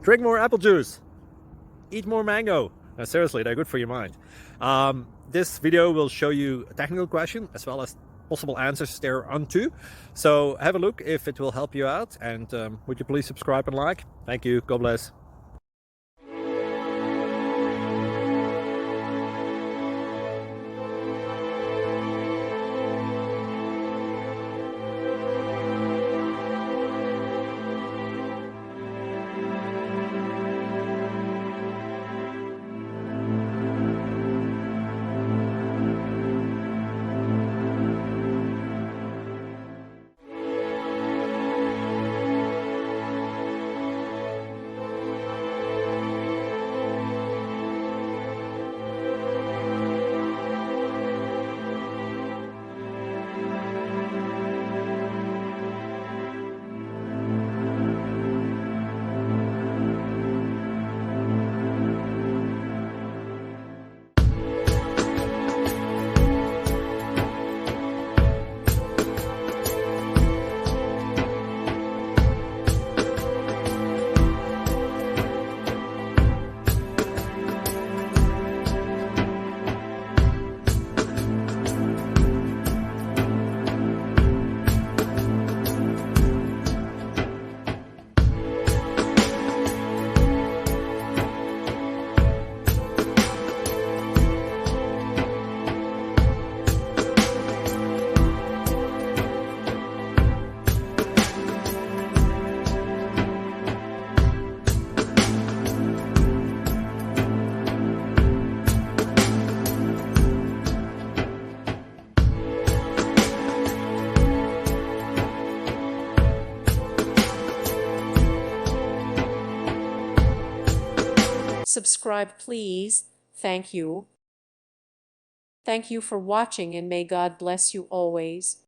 Drink more apple juice. Eat more mango. Seriously, they're good for your mind. This video will show you a technical question as well as possible answers thereunto. So have a look if it will help you out, and would you please subscribe and like? Thank you. God bless. Subscribe, please. Thank you. Thank you for watching, and may God bless you always.